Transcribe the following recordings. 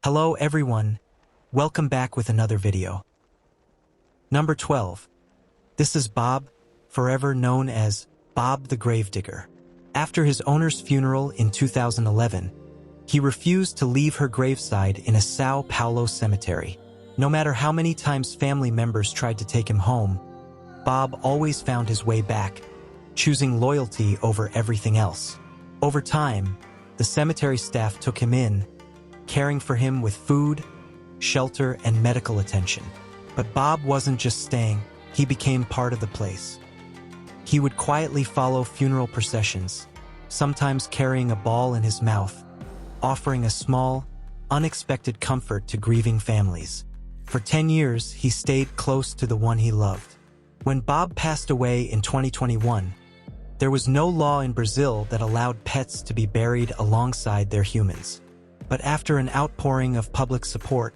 Hello everyone, welcome back with another video. Number 12. This is Bob, forever known as Bob the Gravedigger. After his owner's funeral in 2011, he refused to leave her graveside in a Sao Paulo cemetery. No matter how many times family members tried to take him home, Bob always found his way back, choosing loyalty over everything else. Over time, the cemetery staff took him in, caring for him with food, shelter, and medical attention. But Bob wasn't just staying, he became part of the place. He would quietly follow funeral processions, sometimes carrying a ball in his mouth, offering a small, unexpected comfort to grieving families. For 10 years, he stayed close to the one he loved. When Bob passed away in 2021, there was no law in Brazil that allowed pets to be buried alongside their humans. But after an outpouring of public support,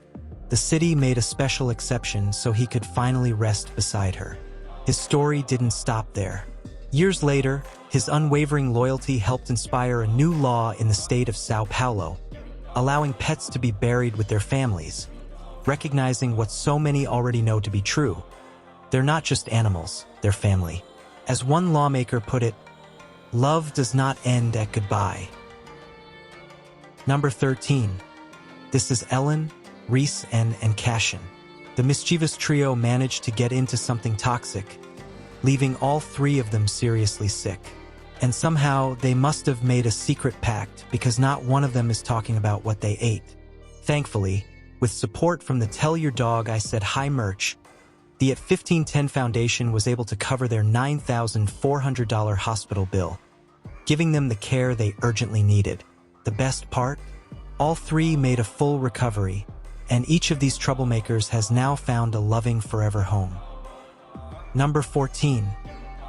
the city made a special exception so he could finally rest beside her. His story didn't stop there. Years later, his unwavering loyalty helped inspire a new law in the state of Sao Paulo, allowing pets to be buried with their families, recognizing what so many already know to be true. They're not just animals, they're family. As one lawmaker put it, love does not end at goodbye. Number 13. This is Ellen, Reese, and Cashin. The mischievous trio managed to get into something toxic, leaving all three of them seriously sick. And somehow they must have made a secret pact because not one of them is talking about what they ate. Thankfully, with support from the Tell Your Dog I Said Hi merch, the At 1510 Foundation was able to cover their $9,400 hospital bill, giving them the care they urgently needed. The best part? All three made a full recovery, and each of these troublemakers has now found a loving forever home. Number 14.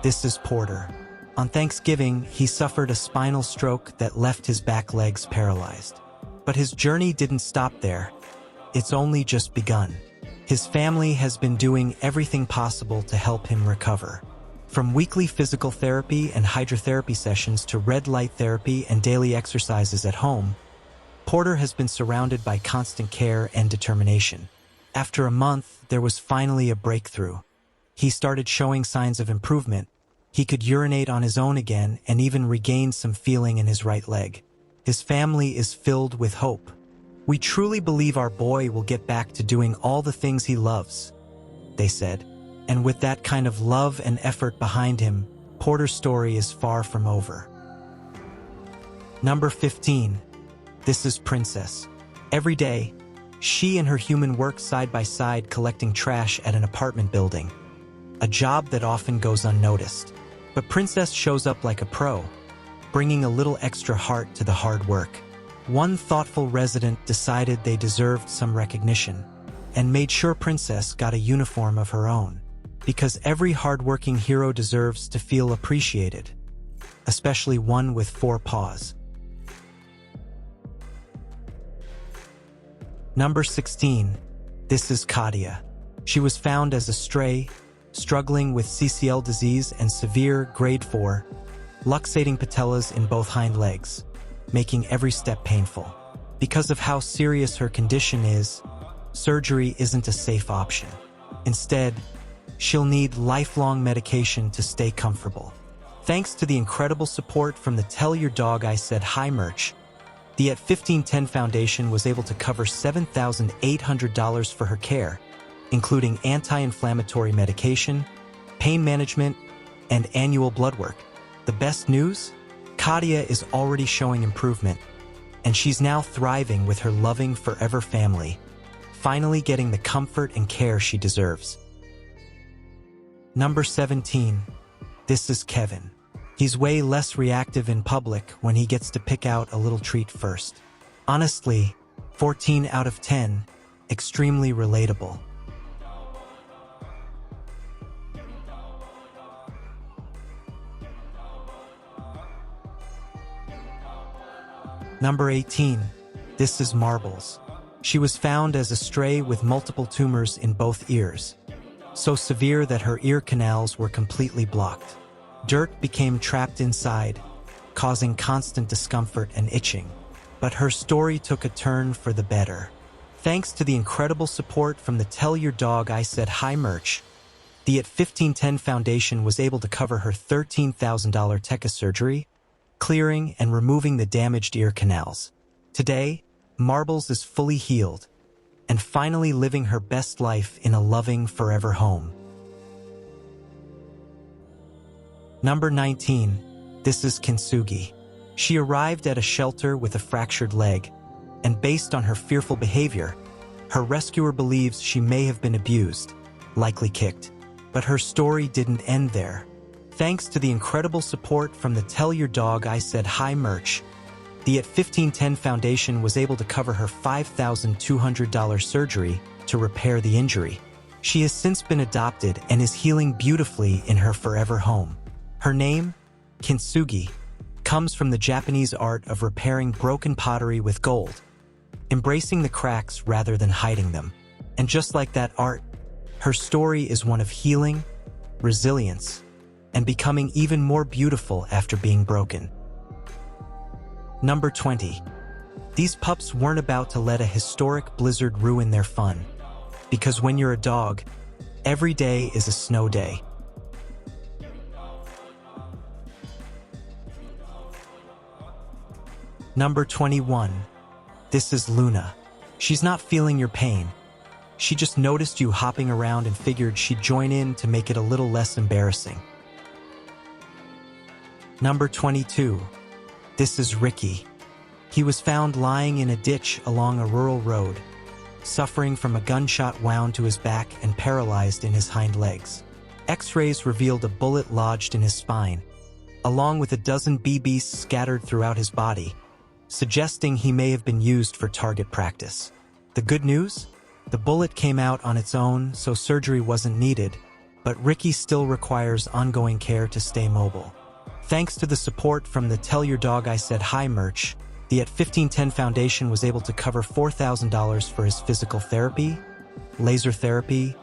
This is Porter. On Thanksgiving, he suffered a spinal stroke that left his back legs paralyzed. But his journey didn't stop there. It's only just begun. His family has been doing everything possible to help him recover. From weekly physical therapy and hydrotherapy sessions to red light therapy and daily exercises at home, Porter has been surrounded by constant care and determination. After a month, there was finally a breakthrough. He started showing signs of improvement. He could urinate on his own again and even regain some feeling in his right leg. His family is filled with hope. "We truly believe our boy will get back to doing all the things he loves," they said. And with that kind of love and effort behind him, Porter's story is far from over. Number 15. This is Princess. Every day, she and her human work side by side collecting trash at an apartment building, a job that often goes unnoticed. But Princess shows up like a pro, bringing a little extra heart to the hard work. One thoughtful resident decided they deserved some recognition and made sure Princess got a uniform of her own. Because every hardworking hero deserves to feel appreciated, especially one with 4 paws. Number 16. This is Katia. She was found as a stray, struggling with CCL disease and severe grade 4, luxating patellas in both hind legs, making every step painful. Because of how serious her condition is, surgery isn't a safe option. Instead, she'll need lifelong medication to stay comfortable. Thanks to the incredible support from the Tell Your Dog I Said Hi merch, the At 1510 Foundation was able to cover $7,800 for her care, including anti-inflammatory medication, pain management, and annual blood work. The best news? Katia is already showing improvement, and she's now thriving with her loving forever family, finally getting the comfort and care she deserves. Number 17. This is Kevin. He's way less reactive in public when he gets to pick out a little treat first. Honestly, 14 out of 10, extremely relatable. Number 18. This is Marbles. She was found as a stray with multiple tumors in both ears, so severe that her ear canals were completely blocked. Dirt became trapped inside, causing constant discomfort and itching. But her story took a turn for the better. Thanks to the incredible support from the Tell Your Dog I Said Hi merch, the At 1510 Foundation was able to cover her $13,000 TECA surgery, clearing and removing the damaged ear canals. Today, Marbles is fully healed and finally living her best life in a loving forever home. Number 19. This is Kintsugi. She arrived at a shelter with a fractured leg, and based on her fearful behavior, her rescuer believes she may have been abused, likely kicked. But her story didn't end there. Thanks to the incredible support from the Tell Your Dog I Said Hi merch, the At 1510 Foundation was able to cover her $5,200 surgery to repair the injury. She has since been adopted and is healing beautifully in her forever home. Her name, Kintsugi, comes from the Japanese art of repairing broken pottery with gold, embracing the cracks rather than hiding them. And just like that art, her story is one of healing, resilience, and becoming even more beautiful after being broken. Number 20. These pups weren't about to let a historic blizzard ruin their fun, because when you're a dog, every day is a snow day. Number 21. This is Luna. She's not feeling your pain. She just noticed you hopping around and figured she'd join in to make it a little less embarrassing. Number 22. This is Ricky. He was found lying in a ditch along a rural road, suffering from a gunshot wound to his back and paralyzed in his hind legs. X-rays revealed a bullet lodged in his spine, along with a dozen BBs scattered throughout his body, suggesting he may have been used for target practice. The good news? The bullet came out on its own, so surgery wasn't needed, but Ricky still requires ongoing care to stay mobile. Thanks to the support from the Tell Your Dog I Said Hi merch, the At 1510 Foundation was able to cover $4,000 for his physical therapy, laser therapy,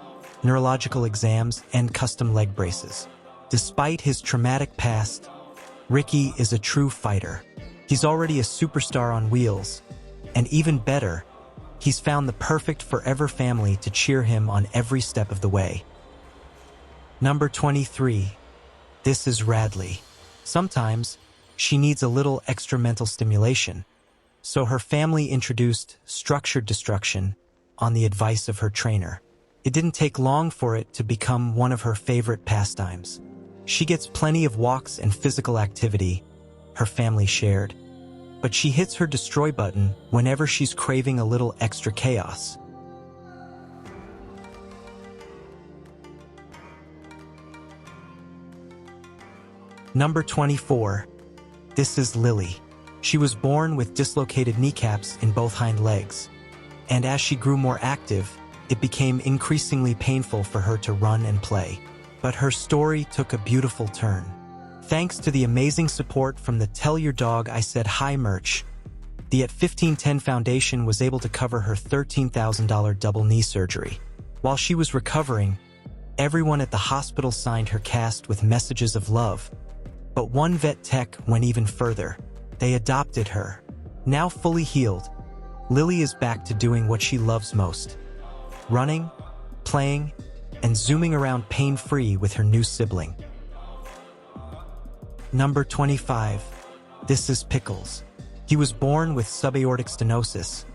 neurological exams, and custom leg braces. Despite his traumatic past, Ricky is a true fighter. He's already a superstar on wheels, and even better, he's found the perfect forever family to cheer him on every step of the way. Number 23. This is Radley. Sometimes, she needs a little extra mental stimulation, so her family introduced structured destruction on the advice of her trainer. It didn't take long for it to become one of her favorite pastimes. She gets plenty of walks and physical activity, her family shared, but she hits her destroy button whenever she's craving a little extra chaos. Number 24. This is Lily. She was born with dislocated kneecaps in both hind legs, and as she grew more active, it became increasingly painful for her to run and play. But her story took a beautiful turn. Thanks to the amazing support from the Tell Your Dog I Said Hi merch, the At 1510 Foundation was able to cover her $13,000 double knee surgery. While she was recovering, everyone at the hospital signed her cast with messages of love. But one vet tech went even further. They adopted her. Now fully healed, Lily is back to doing what she loves most: running, playing, and zooming around pain-free with her new sibling. Number 25. This is Pickles. He was born with subaortic stenosis,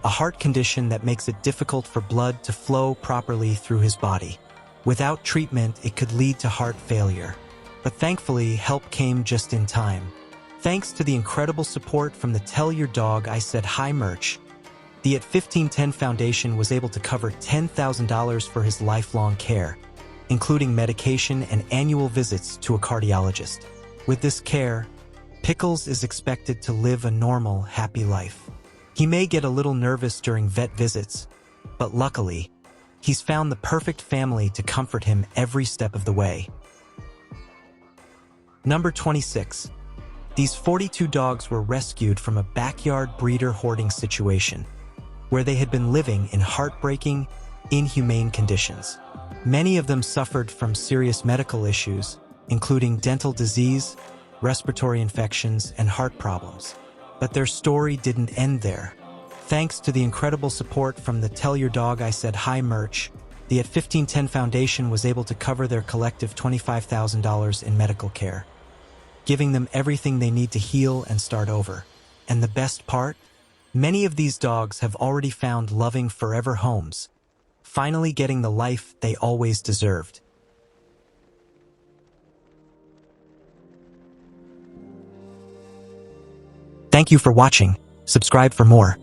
a heart condition that makes it difficult for blood to flow properly through his body. Without treatment, it could lead to heart failure. But thankfully, help came just in time. Thanks to the incredible support from the Tell Your Dog I Said Hi merch, the At 1510 Foundation was able to cover $10,000 for his lifelong care, including medication and annual visits to a cardiologist. With this care, Pickles is expected to live a normal, happy life. He may get a little nervous during vet visits, but luckily, he's found the perfect family to comfort him every step of the way. Number 26. These 42 dogs were rescued from a backyard breeder hoarding situation, where they had been living in heartbreaking, inhumane conditions. Many of them suffered from serious medical issues, including dental disease, respiratory infections, and heart problems. But their story didn't end there. Thanks to the incredible support from the Tell Your Dog I Said Hi merch, the At 1510 Foundation was able to cover their collective $25,000 in medical care, giving them everything they need to heal and start over. And the best part? Many of these dogs have already found loving forever homes, finally getting the life they always deserved. Thank you for watching. Subscribe for more.